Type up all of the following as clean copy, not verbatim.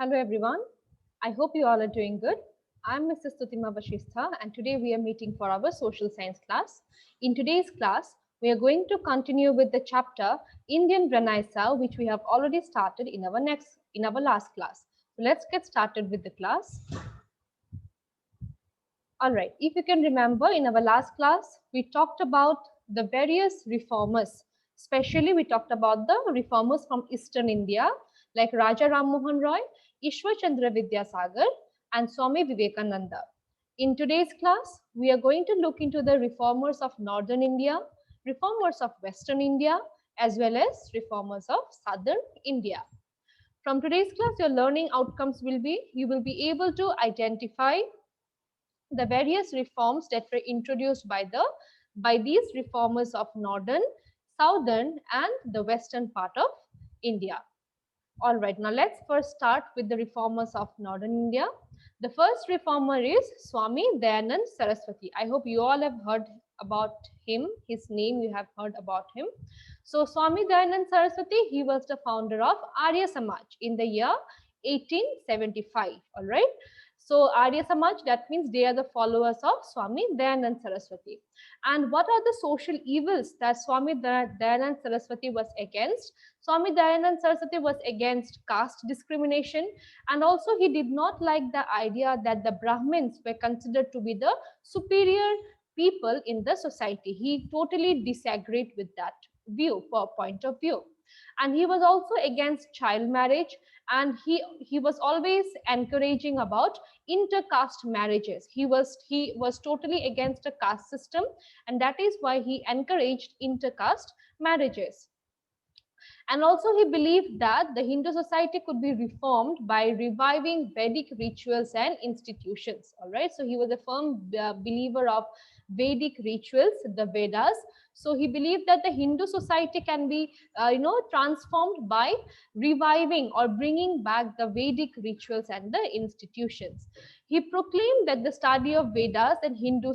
Hello everyone. I hope you all are doing good. I'm Mrs. Tutima Bashistha and today we are meeting for our social science class. In today's class, we are going to continue with the chapter Indian Renaissance, which we have already started in our last class. So let's get started with the class. All right, if you can remember, in our last class, we talked about the various reformers. Especially, we talked about the reformers from Eastern India, like Raja Ram Mohan Roy, Ishwar Chandra Vidyasagar, and Swami Vivekananda. In today's class, we are going to look into the reformers of Northern India, reformers of Western India, as well as reformers of Southern India. From today's class, your learning outcomes will be, you will be able to identify the various reforms that were introduced by these reformers of northern, southern, and the western part of India. All right, now let's first start with the reformers of northern India. The first reformer is Swami Dayanand Saraswati. I hope you all have heard about him. His name you have heard about him. So Swami Dayanand Saraswati, he was the founder of Arya Samaj in the year 1875. All right. So Arya Samaj, that means they are the followers of Swami Dayanand Saraswati. And what are the social evils that Swami Dayanand Saraswati was against? Swami Dayanand Saraswati was against caste discrimination, and also he did not like the idea that the Brahmins were considered to be the superior people in the society. He totally disagreed with that point of view. And he was also against child marriage, and he was always encouraging about intercaste marriages. He was totally against a caste system, and that is why he encouraged intercaste marriages. And also he believed that the Hindu society could be reformed by reviving Vedic rituals and institutions. All right, so he was a firm believer of Vedic rituals, the Vedas. So he believed that the Hindu society can be transformed by reviving or bringing back the Vedic rituals and the institutions. He proclaimed that the study of Vedas and Hindu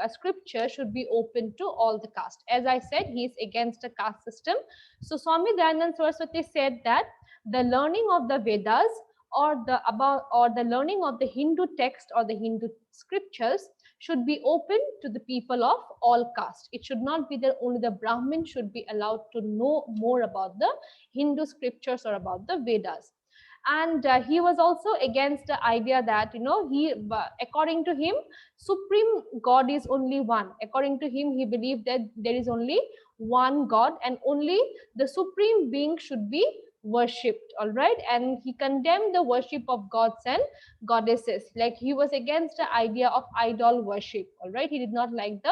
scripture should be open to all the caste. As I said, he is against a caste system. So Swami Dayanand Saraswati said that the learning of the Vedas or the learning of the Hindu text or the Hindu scriptures should be open to the people of all caste. It should not be that only the Brahmin should be allowed to know more about the Hindu scriptures or about the Vedas. And he was also against the idea that according to him, supreme God is only one. According to him, he believed that there is only one God and only the supreme being should be worshipped. All right, and he condemned the worship of gods and goddesses. Like, he was against the idea of idol worship. All right, he did not like the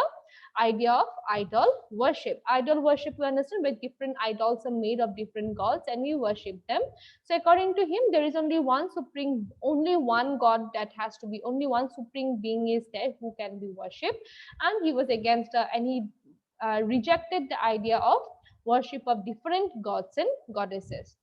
idea of idol worship. Idol worship, you understand, where different idols are made of different gods and we worship them. So according to him, there is only one supreme, only one God that has to be, only one supreme being is there who can be worshipped. And he was against and he rejected the idea of worship of different gods and goddesses.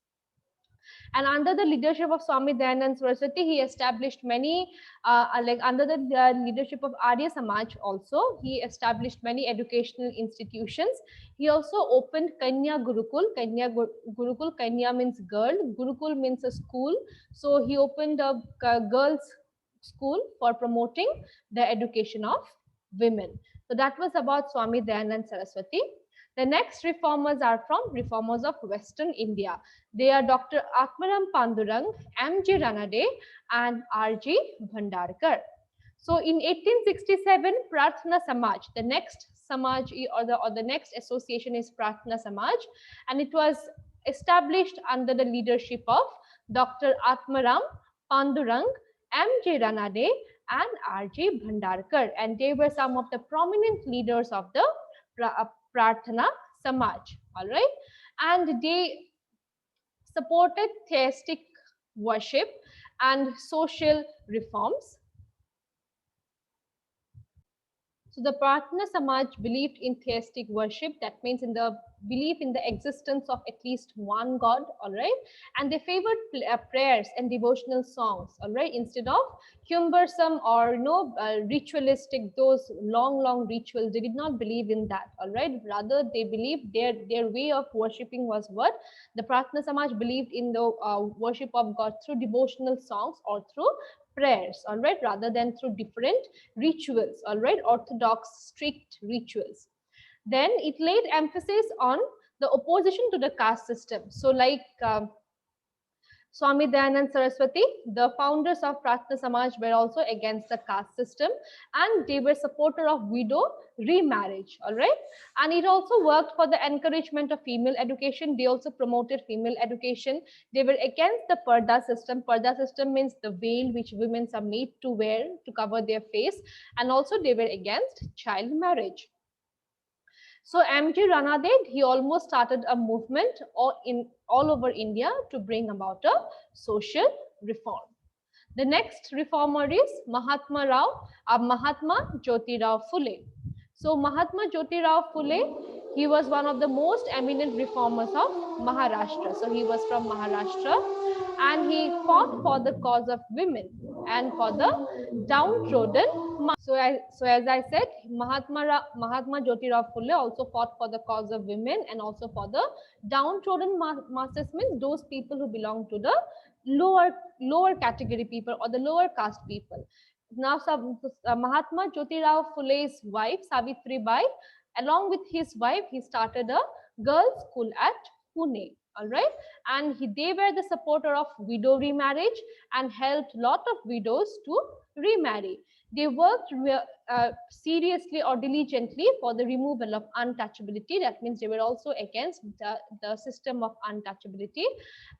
And under the leadership of Swami Dayanand Saraswati, he established many, under the leadership of Arya Samaj also, he established many educational institutions. He also opened Kanya Gurukul. Kanya means girl, Gurukul means a school. So he opened a girls' school for promoting the education of women. So that was about Swami Dayanand Saraswati. The next reformers are from reformers of Western India. They are Dr. Atmaram Pandurang, M.G. Ranade, and R.G. Bhandarkar. So in 1867, Prathna Samaj, the next Samaj or the next association is Prathna Samaj, and it was established under the leadership of Dr. Atmaram Pandurang, M.G. Ranade, and R.G. Bhandarkar, and they were some of the prominent leaders of the Prathna Samaj. All right, and they supported theistic worship and social reforms. So the Prathna Samaj believed in theistic worship. That means in the belief in the existence of at least one God, all right? And they favored prayers and devotional songs, all right, instead of cumbersome or ritualistic, those long rituals. They did not believe in that, all right? Rather, they believed their way of worshipping was what? The Prathna Samaj believed in the worship of God through devotional songs or through prayers, all right, rather than through different rituals, all right, orthodox strict rituals. Then it laid emphasis on the opposition to the caste system. So like Swami and Saraswati, the founders of Prathna Samaj, were also against the caste system, and they were supporter of widow remarriage, all right? And it also worked for the encouragement of female education. They also promoted female education. They were against the Parda system. Parda system means the veil which women are made to wear to cover their face, and also they were against child marriage. So MG Ranade, he almost started a movement all over India to bring about a social reform. The next reformer is Mahatma Jyoti Rao Phule. So Mahatma Jyoti Rao Phule, he was one of the most eminent reformers of Maharashtra. So he was from Maharashtra, and he fought for the cause of women and for the downtrodden. So as I said, Mahatma Jyoti Rao Phule also fought for the cause of women and also for the downtrodden masses, means those people who belong to the lower category people or the lower caste people. Now, Mahatma Jyoti Rao Phule's wife Savitri Bai, along with his wife, he started a girls' school at Pune. All right, and they were the supporter of widow remarriage and helped lot of widows to remarry. They worked seriously or diligently for the removal of untouchability. That means they were also against the system of untouchability,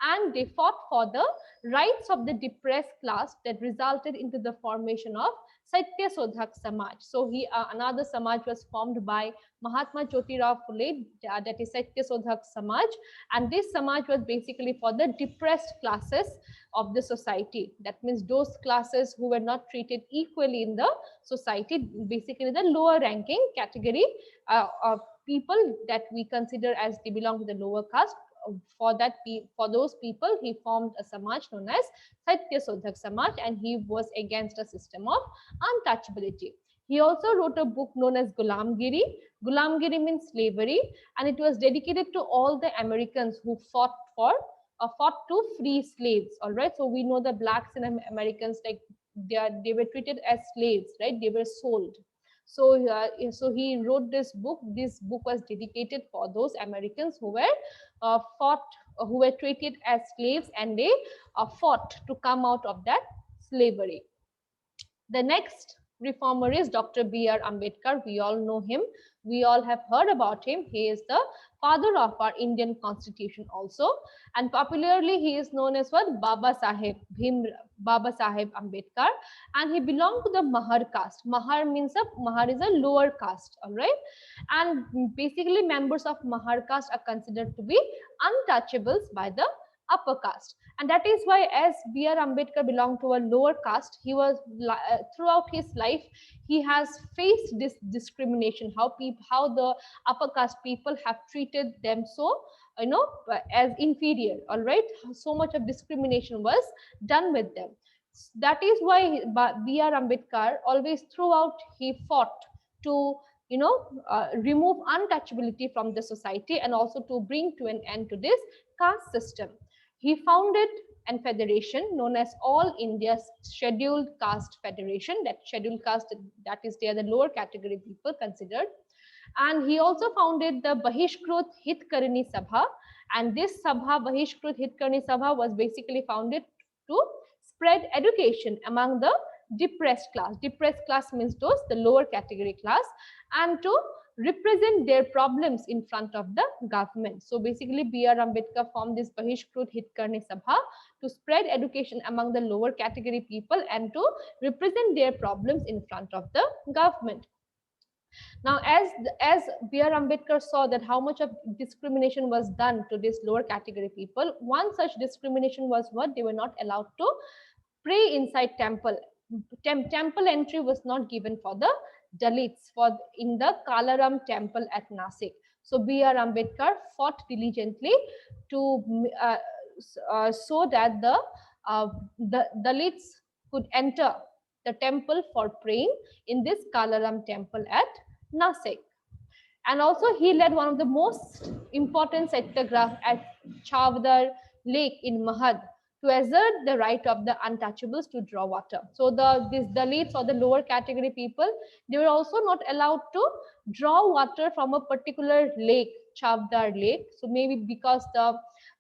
and they fought for the rights of the depressed class that resulted into the formation of Satya Sodhak Samaj. So another Samaj was formed by Mahatma Jyoti Rao Phule, that is Satya Sodhak Samaj, and this Samaj was basically for the depressed classes of the society. That means those classes who were not treated equally in the society, basically the lower ranking category of people that we consider as they belong to the lower caste. For those people, he formed a Samaj known as Satya Sodhak Samaj, and he was against a system of untouchability. He also wrote a book known as Gulamgiri. Gulamgiri means slavery, and it was dedicated to all the Americans who fought to free slaves. All right, so we know the blacks in Americans, like they were treated as slaves, right? They were sold. So he wrote this book. This book was dedicated for those Americans who were who were treated as slaves, and they fought to come out of that slavery. The next reformer is Dr. B.R. Ambedkar. We all know him. We all have heard about him. He is the father of our Indian Constitution also. And popularly, he is known as what? Baba Saheb Ambedkar. And he belonged to the Mahar caste. Mahar is a lower caste, all right? And basically, members of Mahar caste are considered to be untouchables by the upper caste. And that is why, as B.R. Ambedkar belonged to a lower caste, he was throughout his life, he has faced this discrimination, how the upper caste people have treated them so, as inferior, all right? So much of discrimination was done with them. That is why B.R. Ambedkar always throughout he fought to remove untouchability from the society and also to bring to an end to this caste system. He founded a federation known as All India Scheduled Caste Federation. That scheduled caste, that is, they are the lower category people considered. And he also founded the Bahishkrut Hitkarini Sabha. And this Sabha, Bahishkrut Hitkarini Sabha, was basically founded to spread education among the depressed class. Depressed class means the lower category class, and to represent their problems in front of the government. So basically, B.R. Ambedkar formed this Bahishkrut Hitkarni Sabha to spread education among the lower category people and to represent their problems in front of the government. Now, as B.R. Ambedkar saw that how much of discrimination was done to these lower category people, one such discrimination was what? They were not allowed to pray inside temple. Temple entry was not given for the Dalits in the Kalaram temple at Nasik. So B.R. Ambedkar fought diligently to so that the Dalits could enter the temple for praying in this Kalaram temple at Nasik. And also he led one of the most important satyagraph at Chavdar Lake in Mahad to assert the right of the untouchables to draw water. So these Dalits or the lower category people, they were also not allowed to draw water from a particular lake, Chavdar Lake. So maybe because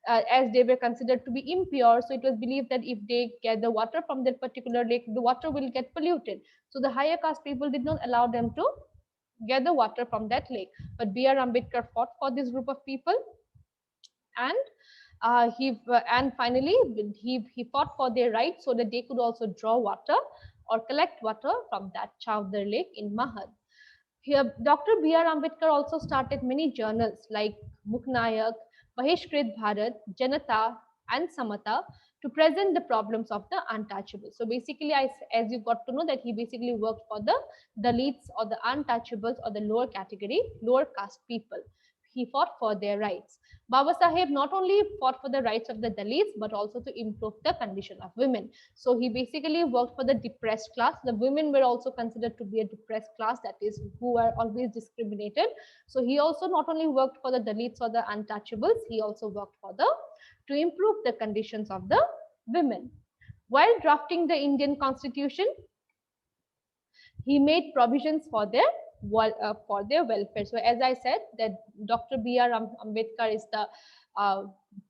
as they were considered to be impure, so it was believed that if they get the water from that particular lake, the water will get polluted. So the higher caste people did not allow them to get the water from that lake. But B.R. Ambedkar fought for this group of people, and and finally he fought for their rights so that they could also draw water or collect water from that Chavdar Lake in Mahad. Here, Dr. B.R. Ambedkar also started many journals like Muknayak, Bahishkrit Bharat, Janata, and Samata to present the problems of the untouchables. So basically, as you got to know that he basically worked for the Dalits or the untouchables or the lower category, lower caste people. He fought for their rights. Baba Saheb not only fought for the rights of the Dalits but also to improve the condition of women. So he basically worked for the depressed class. The women were also considered to be a depressed class, that is, who were always discriminated. So he also not only worked for the Dalits or the untouchables, he also worked for to improve the conditions of the women. While drafting the Indian Constitution, he made provisions for their welfare. So as I said, that Dr. B.R. Ambedkar is the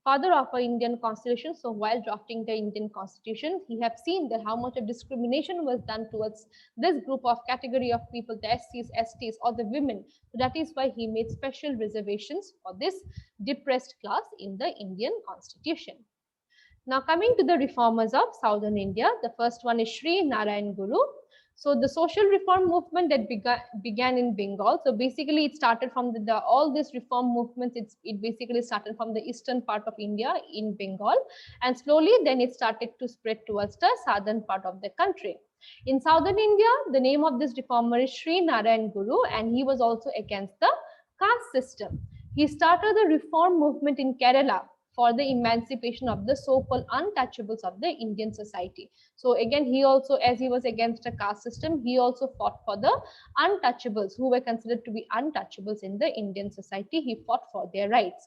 father of our Indian Constitution. So while drafting the Indian Constitution, he have seen that how much of discrimination was done towards this group of category of people, the SCs, STs, or the women. So that is why he made special reservations for this depressed class in the Indian Constitution. Now coming to the reformers of Southern India, the first one is Shrinarayan Guru. So the social reform movement that began in Bengal. So basically it started from all these reform movements, it basically started from the eastern part of India in Bengal, and slowly then it started to spread towards the southern part of the country. In southern India, the name of this reformer is Shrinarayan Guru, and he was also against the caste system. He started the reform movement in Kerala for the emancipation of the so-called untouchables of the Indian society. So again, he also, as he was against a caste system, he also fought for the untouchables who were considered to be untouchables in the Indian society. He fought for their rights.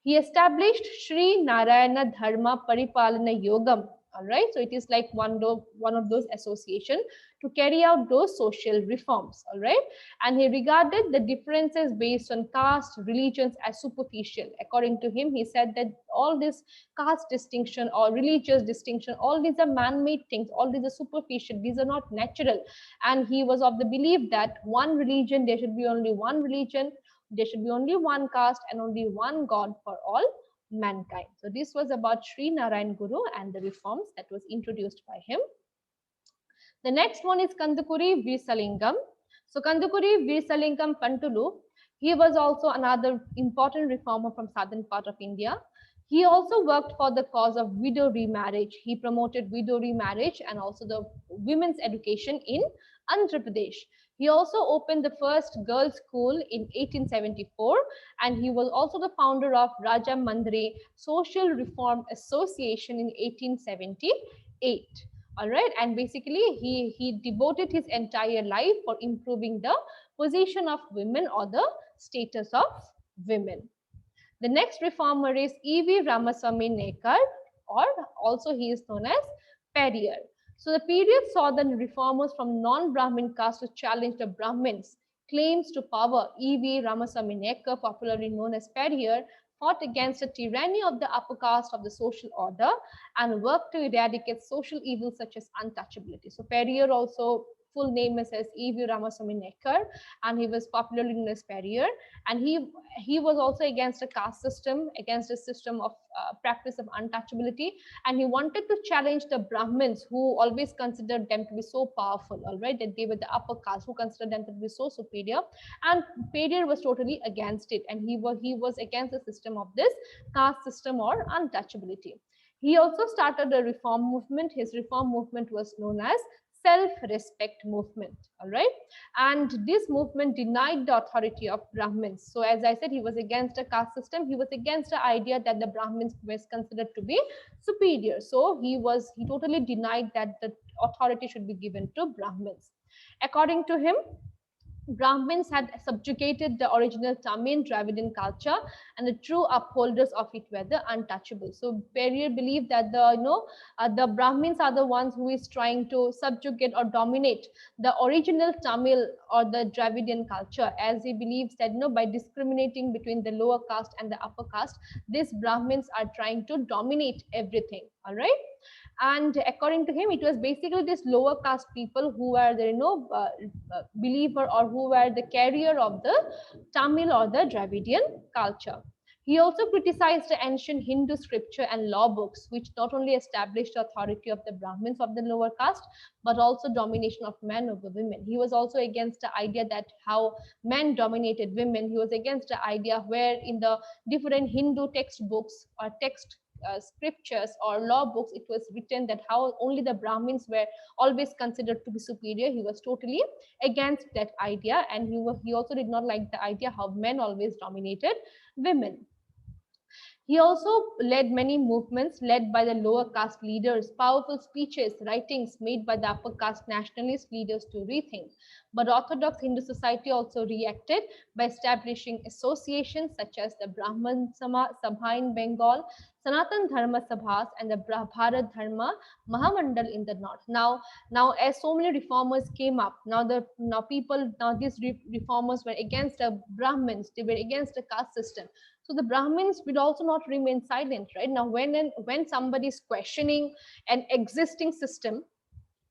He established Sri Narayana Dharma Paripalana Yogam. All right, so it is like one of those associations to carry out those social reforms. All right, and he regarded the differences based on caste, religions as superficial. According to him, he said that all this caste distinction or religious distinction, all these are man-made things, all these are superficial, these are not natural. And he was of the belief that one religion, there should be only one religion, there should be only one caste and only one God for all mankind. So this was about Shrinarayan Guru and the reforms that was introduced by him. The next one is Kandakori V Salingam. So Kandakori V Salingam Pantulu, he was also another important reformer from southern part of India. He also worked for the cause of widow remarriage. He promoted widow remarriage and also the women's education in Andhra Pradesh. He also opened the first girls' school in 1874, and he was also the founder of Raja Mandre Social Reform Association in 1878. All right, and basically he devoted his entire life for improving the position of women or the status of women. The next reformer is E.V. Ramaswamy Nekar, or also he is known as Perrier. So the period saw the reformers from non-Brahmin caste to challenge the Brahmins' claims to power. E.V. Ramaswamy Nekar, popularly known as Perrier, fought against the tyranny of the upper caste of the social order and worked to eradicate social evils such as untouchability. So Perrier also, full name is as E.V. Ramaswamy Nekar, and he was popularly known as Perrier. And he was also against a caste system, against a system of practice of untouchability, and he wanted to challenge the Brahmins who always considered them to be so powerful, all right, that they were the upper caste, who considered them to be so superior. And Perrier was totally against it, and he was against the system of this caste system or untouchability. He also started a reform movement. His reform movement was known as self-respect movement. All right. And this movement denied the authority of Brahmins. So as I said, he was against a caste system. He was against the idea that the Brahmins were considered to be superior. So he totally denied that the authority should be given to Brahmins. According to him, Brahmins had subjugated the original Tamil Dravidian culture, and the true upholders of it were the untouchables. So Perrier believed that the Brahmins are the ones who is trying to subjugate or dominate the original Tamil or the Dravidian culture, as he believes that by discriminating between the lower caste and the upper caste, these Brahmins are trying to dominate everything. All right. And according to him, it was basically this lower caste people who were the believer, or who were the carrier of the Tamil or the Dravidian culture. He also criticized the ancient Hindu scripture and law books, which not only established the authority of the Brahmins of the lower caste, but also domination of men over women. He was also against the idea that how men dominated women. He was against the idea where in the different Hindu textbooks or text scriptures or law books, it was written that how only the Brahmins were always considered to be superior. He was totally against that idea, and he also did not like the idea how men always dominated women. He also led many movements led by the lower caste leaders, powerful speeches, writings made by the upper caste nationalist leaders to rethink. But Orthodox Hindu society also reacted by establishing associations such as the Brahman Sabha in Bengal, Sanatan Dharma Sabhas, and the Bharat Dharma Mahamandal in the north. Now, as so many reformers came up, now these reformers were against the Brahmins. They were against the caste system. So the Brahmins will also not remain silent, right? Now, when somebody is questioning an existing system,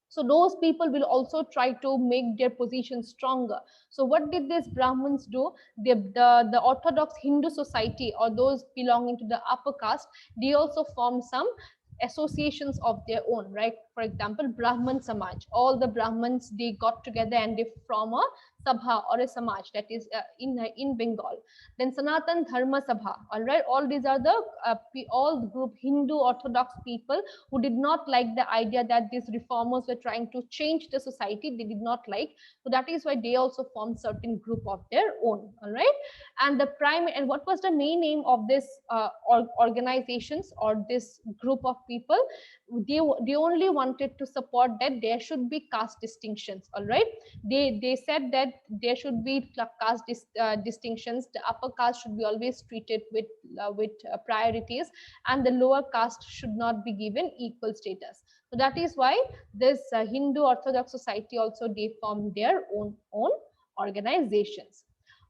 so those people will also try to make their position stronger. So what did these Brahmins do? The Orthodox Hindu society, or those belonging to the upper caste, they also formed some associations of their own, right? For example, Brahman Samaj. All the Brahmins, they got together and they form a sabha or a samaj, that is in Bengal. Then Sanatan Dharma Sabha. All right, all these are the all the group Hindu Orthodox people who did not like the idea that these reformers were trying to change the society. They did not like, so that is why they also formed certain group of their own. All right, and what was the main aim of this organizations or this group of people? They only wanted to support that there should be caste distinctions. All right, they said that there should be caste distinctions. The upper caste should be always treated with priorities, and the lower caste should not be given equal status. So that is why this Hindu Orthodox society also, they formed their own organizations.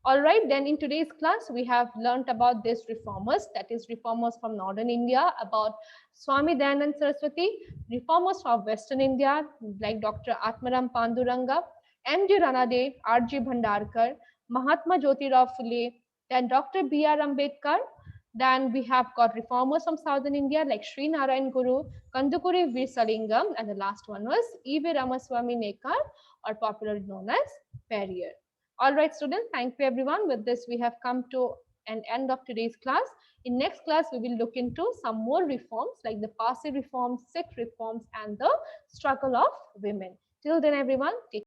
All right, then in today's class, we have learned about these reformers, that is reformers from Northern India, about Swami Dayanand Saraswati, reformers from Western India, like Dr. Atmaram Panduranga, M.G. Ranade, R.G. Bhandarkar, Mahatma Jyotirao Phule, then Dr. B.R. Ambedkar. Then we have got reformers from Southern India like Shrinarayan Guru, Kandakori V Salingam, and the last one was E.V. Ramaswamy Nekar, or popularly known as Perrier. All right, students, thank you everyone. With this, we have come to an end of today's class. In next class, we will look into some more reforms like the Parsi reforms, Sikh reforms, and the struggle of women. Till then, everyone, take care.